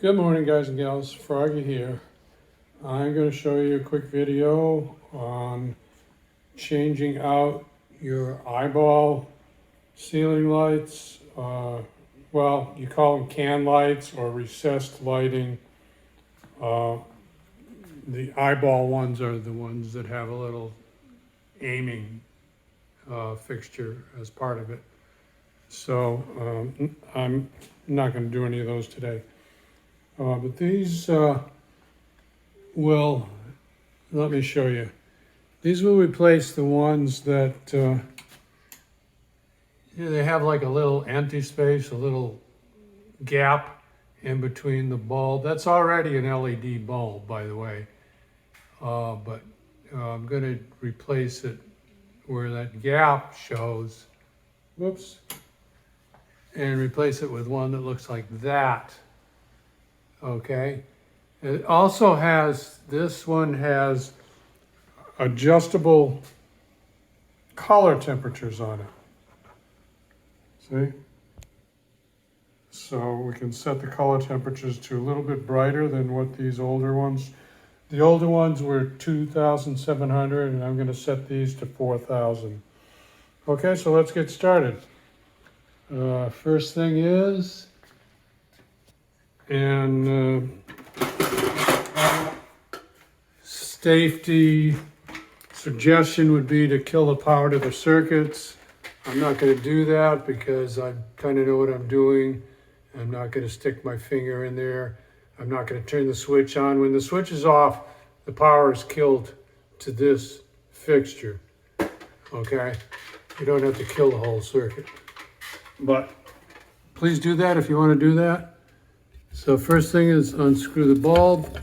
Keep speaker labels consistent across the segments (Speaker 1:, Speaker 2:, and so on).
Speaker 1: Good morning, guys and gals. Froggy here. I'm going to show you a quick video on changing out your eyeball ceiling lights. Well, you call them can lights or recessed lighting. The eyeball ones are the ones that have a little aiming fixture as part of it. So I'm not going to do any of those today. But these will, let me show you. These will replace the ones that, they have like a little empty space, a little gap in between the bulb. That's already an LED bulb, by the way. But I'm going to replace it where that gap shows, whoops, and replace it with one that looks like that. Okay. It also has, this one has adjustable color temperatures on it. See? So we can set the color temperatures to a little bit brighter than what these older ones. The older ones were 2,700 and I'm going to set these to 4,000. Okay, so let's get started. First thing is, and safety suggestion would be to kill the power to the circuits. I'm not going to do that because I kind of know what I'm doing. I'm not going to stick my finger in there. I'm not going to turn the switch on. When the switch is off, the power is killed to this fixture. Okay? You don't have to kill the whole circuit. But please do that if you want to do that. So first thing is unscrew the bulb.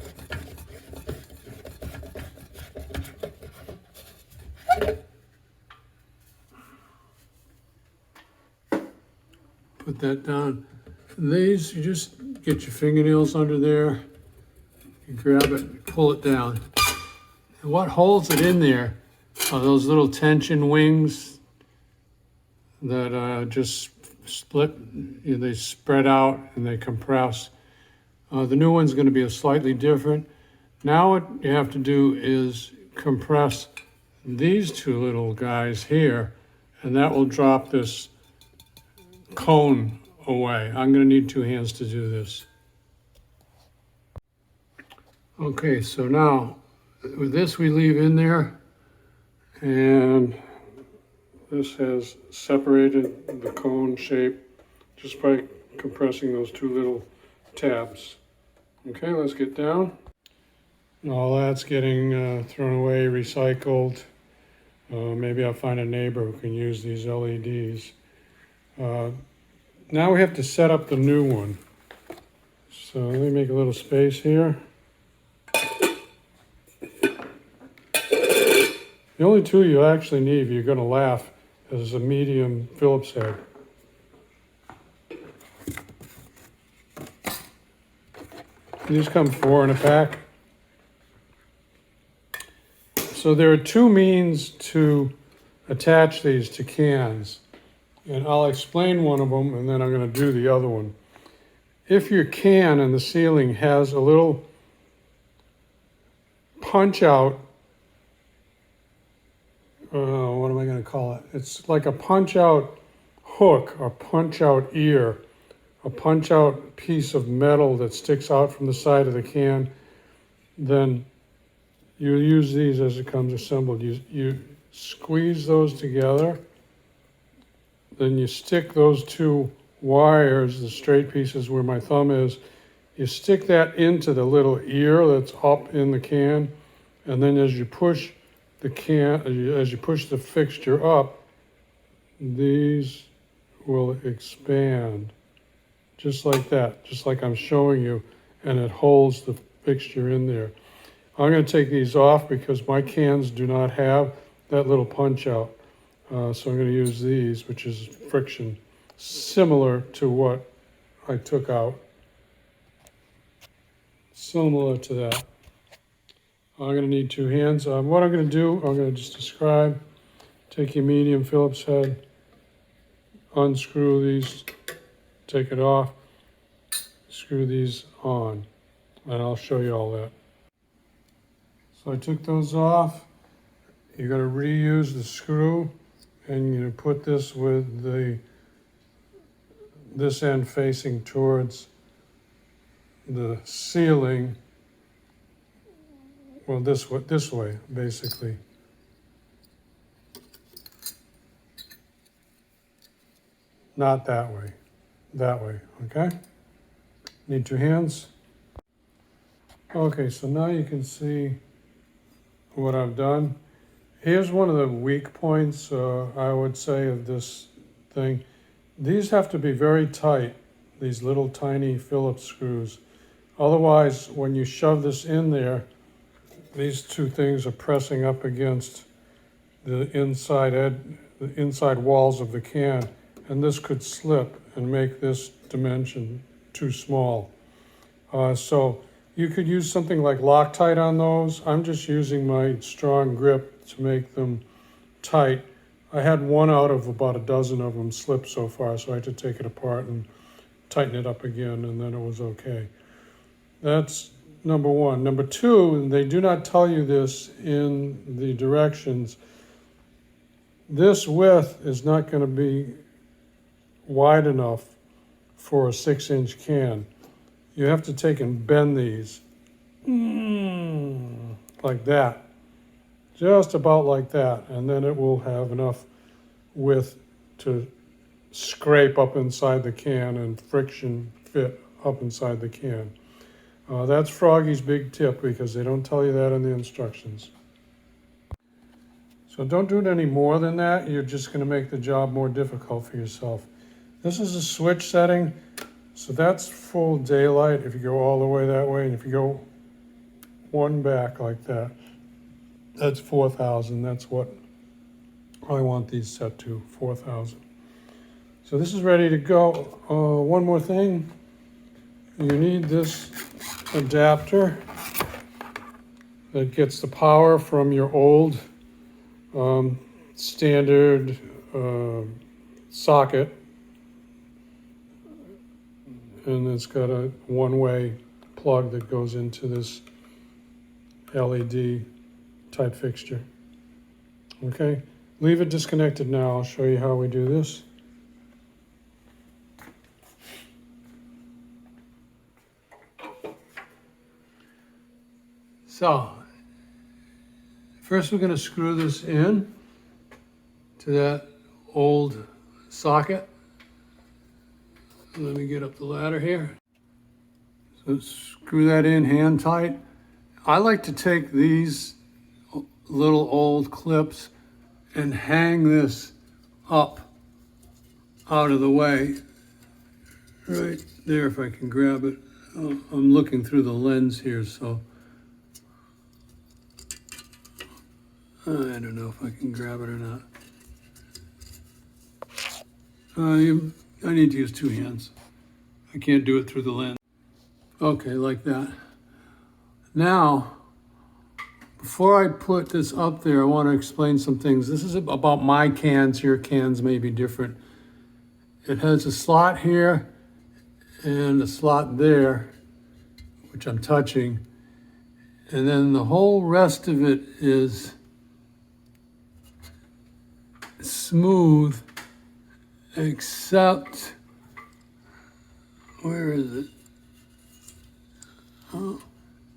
Speaker 1: Put that down. These, you just get your fingernails under there, you grab it, pull it down. And what holds it in there are those little tension wings that just split, they spread out and they compress. The new one's going to be slightly different. Now what you have to do is compress these two little guys here, and that will drop this cone away. I'm going to need two hands to do this. Okay, so now with this we leave in there, and this has separated the cone shape just by compressing those two little tabs. Okay, let's get down. All that's getting thrown away, recycled. Maybe I'll find a neighbor who can use these LEDs. Now we have to set up the new one. So let me make a little space here. The only two you actually need, if you're going to laugh, is a medium Phillips head. These come 4 in a pack. So there are two means to attach these to cans. And I'll explain one of them and then I'm going to do the other one. If your can in the ceiling has a little punch out, what am I going to call it? It's like a punch out hook or punch out ear, a punch out piece of metal that sticks out from the side of the can, then you use these as it comes assembled. You squeeze those together, then you stick those two wires, the straight pieces where my thumb is, you stick that into the little ear that's up in the can, and then as you push the as you push the fixture up, these will expand just like that, just like I'm showing you, and it holds the fixture in there. I'm going to take these off because my cans do not have that little punch out. So I'm going to use these, which is friction, similar to what I took out. Similar to that. I'm going to need two hands. What I'm going to do, I'm going to just describe. Take your medium Phillips head, unscrew these, take it off, screw these on, and I'll show you all that. So I took those off. You're going to reuse the screw, and you put this with this end facing towards the ceiling. Well, this way, basically. Not that way, okay? Need 2 hands? Okay, so now you can see what I've done. Here's one of the weak points, I would say, of this thing. These have to be very tight, these little tiny Phillips screws. Otherwise, when you shove this in there, these 2 things are pressing up against the inside walls of the can, and this could slip and make this dimension too small. So you could use something like Loctite on those. I'm just using my strong grip to make them tight. I had 1 out of about a dozen of them slip so far, so I had to take it apart and tighten it up again, and then it was okay. That's number 1. Number 2, and they do not tell you this in the directions, this width is not going to be wide enough for a 6-inch can. You have to take and bend these like that, just about like that, and then it will have enough width to scrape up inside the can and friction fit up inside the can. That's Froggy's big tip, because they don't tell you that in the instructions. So don't do it any more than that. You're just going to make the job more difficult for yourself. This is a switch setting, so that's full daylight if you go all the way that way, and if you go 1 back like that, that's 4,000. That's what I want these set to, 4,000. So this is ready to go. One more thing, you need this adapter that gets the power from your old standard socket, and it's got a 1-way plug that goes into this LED type fixture. Okay, leave it disconnected now. I'll show you how we do this. So, first we're going to screw this in to that old socket. Let me get up the ladder here. So screw that in hand tight. I like to take these little old clips and hang this up out of the way. Right there, if I can grab it. I'm looking through the lens here, so I don't know if I can grab it or not. I need to use 2 hands. I can't do it through the lens. Okay, like that. Now, before I put this up there, I want to explain some things. This is about my cans. Your cans may be different. It has a slot here and a slot there, which I'm touching. And then the whole rest of it is smooth, except, where is it?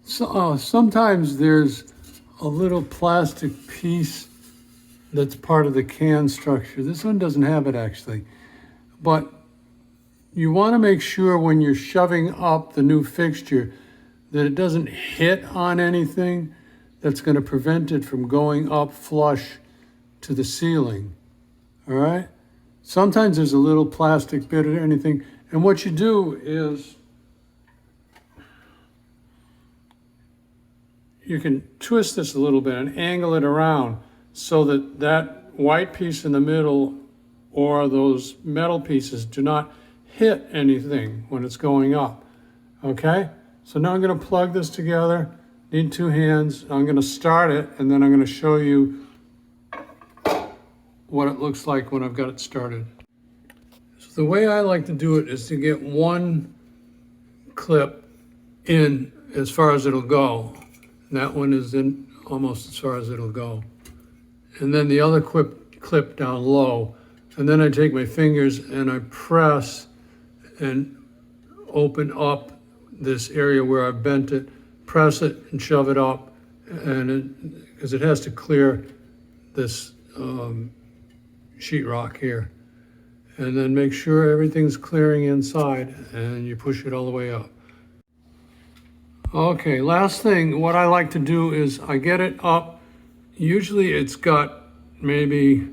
Speaker 1: Sometimes there's a little plastic piece that's part of the can structure. This one doesn't have it actually, but you want to make sure when you're shoving up the new fixture that it doesn't hit on anything that's going to prevent it from going up flush to the ceiling. All right? Sometimes there's a little plastic bit or anything, and what you do is you can twist this a little bit and angle it around so that that white piece in the middle or those metal pieces do not hit anything when it's going up. Okay? So now I'm going to plug this together. Need 2 hands. I'm going to start it, and then I'm going to show you what it looks like when I've got it started. So the way I like to do it is to get one clip in as far as it'll go. And that one is in almost as far as it'll go. And then the other clip down low. And then I take my fingers and I press and open up this area where I've bent it, press it and shove it up, and because it has to clear this sheetrock here. And then make sure everything's clearing inside, and you push it all the way up. Okay, last thing, what I like to do is I get it up. Usually it's got maybe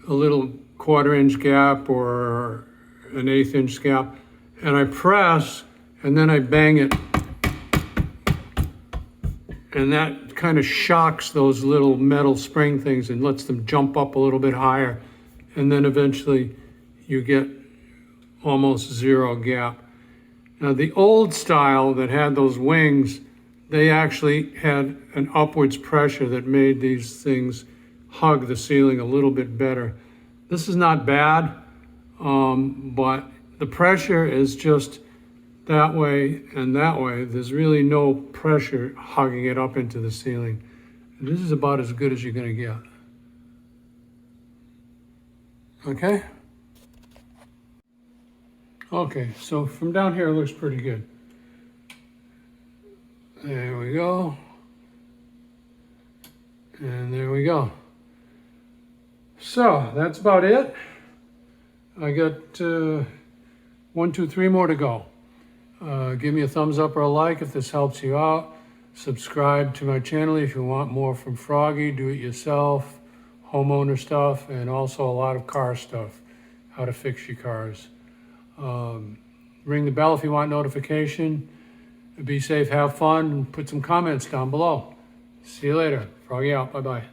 Speaker 1: a little 1/4 inch gap or an 1/8 inch gap, and I press and then I bang it, and that kind of shocks those little metal spring things and lets them jump up a little bit higher, and then eventually you get almost zero gap. Now the old style that had those wings, they actually had an upwards pressure that made these things hug the ceiling a little bit better. This is not bad, but the pressure is just that way and that way. There's really no pressure hugging it up into the ceiling. And this is about as good as you're gonna get. Okay? Okay, so from down here it looks pretty good. There we go. And there we go. So that's about it. I got 1, 2, 3 more to go. Give me a thumbs up or a like if this helps you out. Subscribe to my channel if you want more from Froggy, do it yourself, homeowner stuff, and also a lot of car stuff, how to fix your cars. Ring the bell if you want notification. Be safe, have fun, and put some comments down below. See you later. Froggy out. Bye-bye.